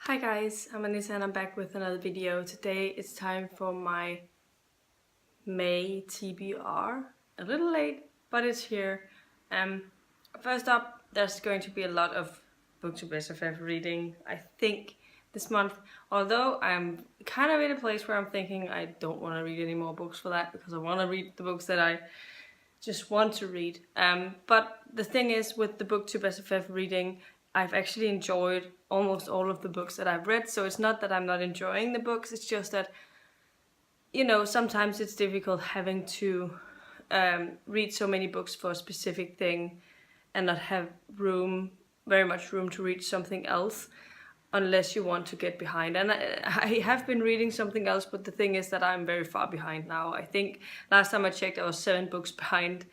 Hi guys, I'm Anissa and I'm back with another video. Today it's time for my May TBR. A little late, but it's here. First up, there's going to be a lot of Booktubesff reading, I think, this month. Although I'm kind of in a place where I'm thinking I don't want to read any more books for that because I want to read the books that I just want to read. But the thing is, with the Booktubesff reading, I've actually enjoyed almost all of the books that I've read, so it's not that I'm not enjoying the books, it's just that, you know, sometimes it's difficult having to read so many books for a specific thing and not have very much room to read something else unless you want to get behind. And I have been reading something else, but the thing is that I'm very far behind now. I think last time I checked I was 7 books behind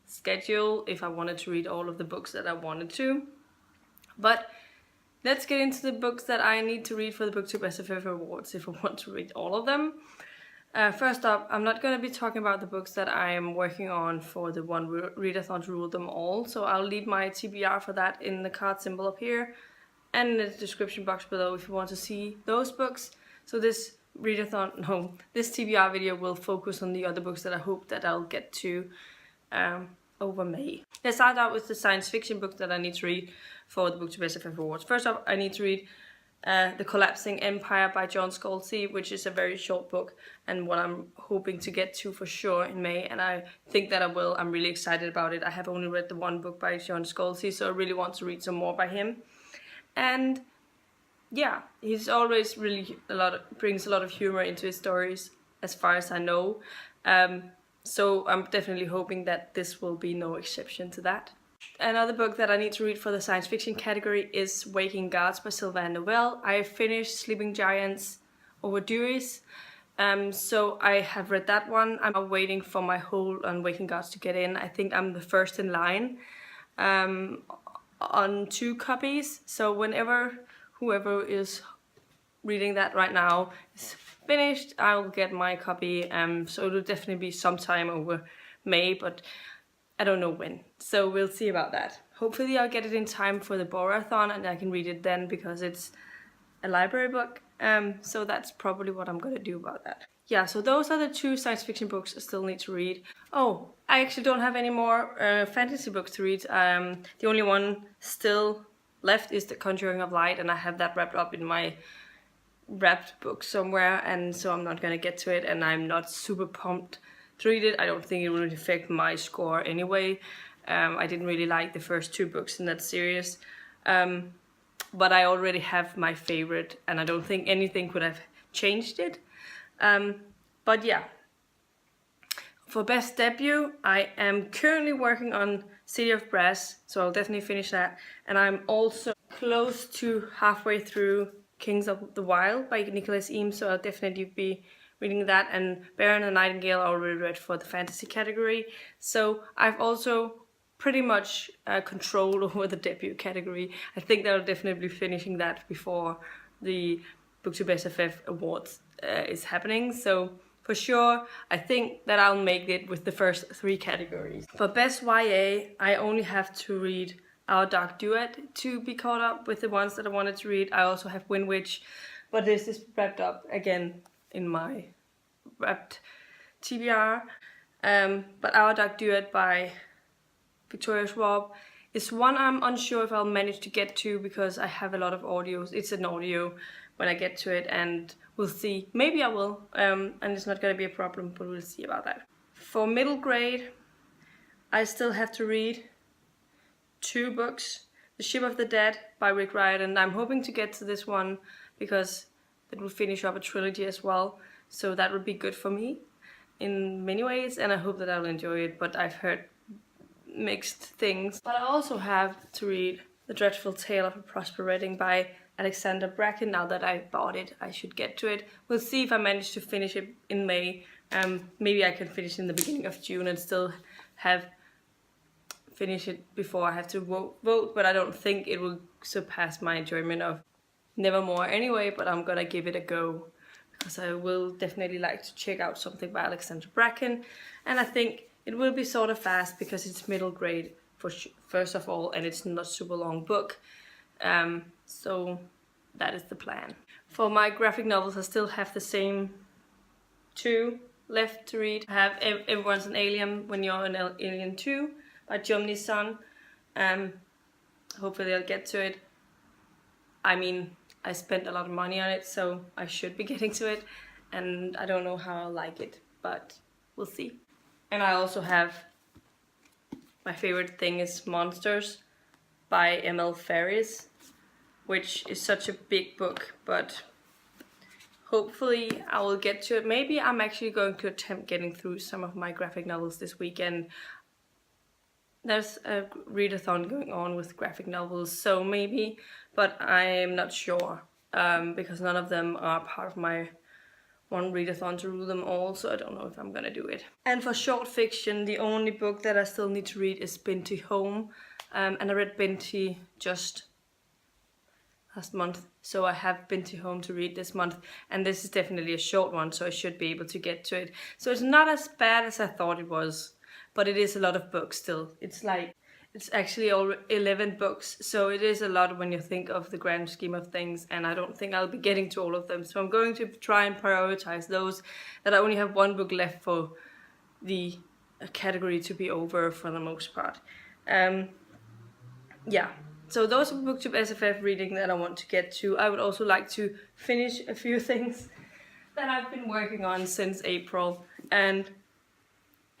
schedule if I wanted to read all of the books that I wanted to. But let's get into the books that I need to read for the Booktubesff Awards if I want to read all of them. First up, I'm not going to be talking about the books that I am working on for the one readathon to rule them all, so I'll leave my TBR for that in the card symbol up here and in the description box below if you want to see those books. So this TBR video will focus on the other books that I hope that I'll get to over May. Let's start out with the science fiction book that I need to read for the Booktubesff Awards. First up, I need to read The Collapsing Empire by John Scalzi, which is a very short book and what I'm hoping to get to for sure in May, and I think that I will. I'm really excited about it. I have only read the one book by John Scalzi, so I really want to read some more by him. And yeah, he's always really brings a lot of humor into his stories as far as I know. So I'm definitely hoping that this will be no exception to that. Another book that I need to read for the science fiction category is Waking Gods by Sylvain Noël. I finished Sleeping Giants Overdues, so I have read that one. I'm waiting for my hold on Waking Gods to get in. I think I'm the first in line on 2 copies, so whenever whoever is reading that right now is finished, I'll get my copy, so it'll definitely be sometime over May, but I don't know when, so we'll see about that. Hopefully I'll get it in time for the Borathon and I can read it then because it's a library book, so that's probably what I'm gonna do about that. Yeah, so those are the 2 science fiction books I still need to read. Oh, I actually don't have any more fantasy books to read. The only one still left is The Conjuring of Light, and I have that wrapped up in my wrapped book somewhere, and so I'm not gonna get to it, and I'm not super pumped to read it. I don't think it will affect my score anyway. I didn't really like the first 2 books in that series, but I already have my favorite, and I don't think anything could have changed it. But yeah, for best debut, I am currently working on City of Brass, so I'll definitely finish that, and I'm also close to halfway through Kings of the Wild by Nicholas Eames, so I'll definitely be reading that. And Baron and Nightingale I already read for the fantasy category, so I've also pretty much control over the debut category. I think that I'll definitely be finishing that before the Booktubesff Awards is happening, so for sure I think that I'll make it with the first 3 categories. For best YA, I only have to read Our Dark Duet to be caught up with the ones that I wanted to read. I also have Wind Witch, but this is wrapped up again in my wrapped TBR. But Our Dark Duet by Victoria Schwab is one I'm unsure if I'll manage to get to because I have a lot of audios. It's an audio when I get to it, and we'll see. Maybe I will, and it's not going to be a problem, but we'll see about that. For middle grade, I still have to read 2 books. The Ship of the Dead by Rick Riordan. I'm hoping to get to this one because it will finish up a trilogy as well, so that would be good for me in many ways, and I hope that I'll enjoy it, but I've heard mixed things. But I also have to read The Dreadful Tale of a Prosper Redding by Alexander Bracken. Now that I bought it, I should get to it. We'll see if I manage to finish it in May. Maybe I can finish in the beginning of June and still finish it before I have to vote, but I don't think it will surpass my enjoyment of Nevermore anyway, but I'm gonna give it a go because I will definitely like to check out something by Alexander Bracken, and I think it will be sort of fast because it's middle grade first of all, and it's not a super long book. So that is the plan. For my graphic novels, I still have the same 2 left to read. I have Everyone's an Alien When You're an Alien Too by Jomni's Son. Hopefully I'll get to it. I mean, I spent a lot of money on it, so I should be getting to it, and I don't know how I'll like it, but we'll see. And I also have my favorite thing is Monsters by M.L. Ferris, which is such a big book, but hopefully I will get to it. Maybe I'm actually going to attempt getting through some of my graphic novels this weekend. There's a readathon going on with graphic novels, so maybe, but I'm not sure, because none of them are part of my one readathon to rule them all, so I don't know if I'm gonna do it. And for short fiction, the only book that I still need to read is Binti Home, and I read Binti just last month, so I have Binti Home to read this month, and this is definitely a short one, so I should be able to get to it. So it's not as bad as I thought it was. But it is a lot of books still. It's actually all 11 books, so it is a lot when you think of the grand scheme of things, and I don't think I'll be getting to all of them. So I'm going to try and prioritize those that I only have 1 book left for the category to be over for the most part. Yeah, so those are Booktubesff reading that I want to get to. I would also like to finish a few things that I've been working on since April, and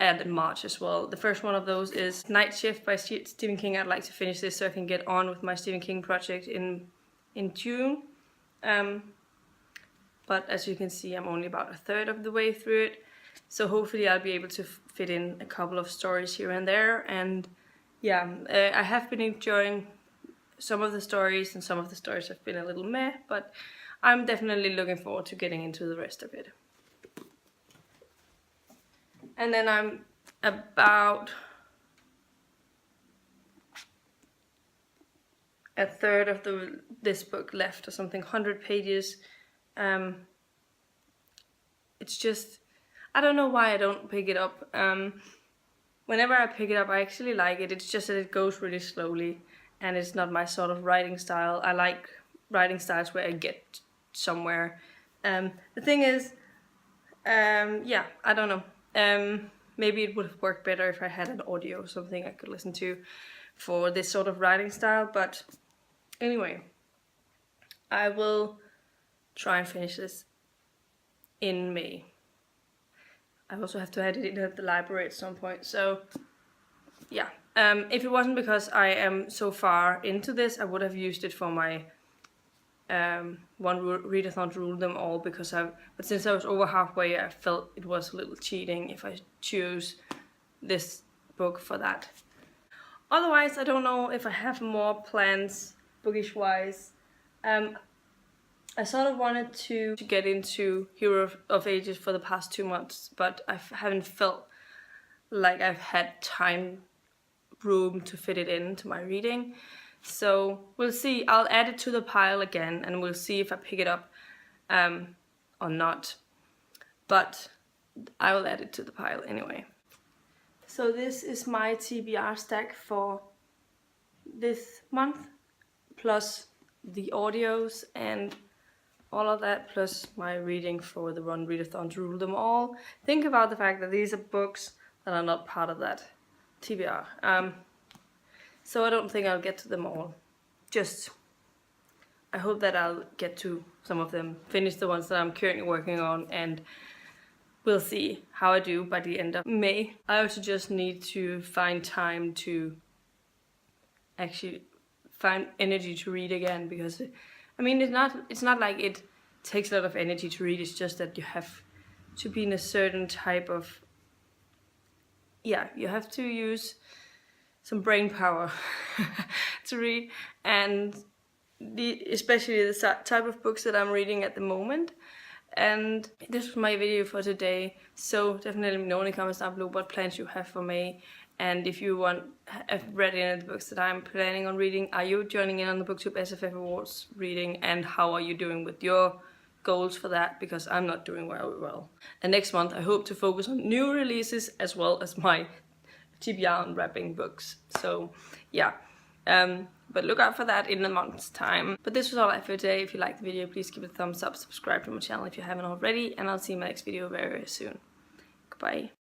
in March as well. The first one of those is Night Shift by Stephen King. I'd like to finish this so I can get on with my Stephen King project in June. But as you can see, I'm only about 1/3 of the way through it. So hopefully I'll be able to fit in a couple of stories here and there. And yeah, I have been enjoying some of the stories, and some of the stories have been a little meh, but I'm definitely looking forward to getting into the rest of it. And then I'm about 1/3 of this book left, or something, 100 pages. It's just, I don't know why I don't pick it up. Whenever I pick it up, I actually like it. It's just that it goes really slowly, and it's not my sort of writing style. I like writing styles where I get somewhere. The thing is, yeah, I don't know. Maybe it would have worked better if I had an audio or something I could listen to for this sort of writing style, but anyway, I will try and finish this in May. I also have to edit it at the library at some point, so yeah. If it wasn't because I am so far into this, I would have used it for my one readathon to rule them all, but since I was over halfway, I felt it was a little cheating if I choose this book for that. Otherwise, I don't know if I have more plans bookish wise. I sort of wanted to get into Hero of Ages for the past 2 months, but I haven't felt like I've had room to fit it into my reading. So we'll see. I'll add it to the pile again, and we'll see if I pick it up or not. But I will add it to the pile anyway. So this is my TBR stack for this month, plus the audios and all of that, plus my reading for the Run Readathon to rule them all. Think about the fact that these are books that are not part of that TBR. So I don't think I'll get to them all. I hope that I'll get to some of them, finish the ones that I'm currently working on, and we'll see how I do by the end of May. I also just need to find time to actually find energy to read again, because I mean, it's not like it takes a lot of energy to read, it's just that you have to be in a certain type of, yeah, you have to use some brain power to read, and especially the type of books that I'm reading at the moment. And this was my video for today, so definitely know in the comments down below what plans you have for May, and if you have read any of the books that I'm planning on reading. Are you joining in on the Booktubesff Awards reading, and how are you doing with your goals for that, because I'm not doing well. And next month I hope to focus on new releases as well as my TBR and wrapping books. So yeah, but look out for that in a month's time. But this was all I have for today. If you liked the video, please give it a thumbs up, subscribe to my channel if you haven't already, and I'll see you in my next video very, very soon. Goodbye.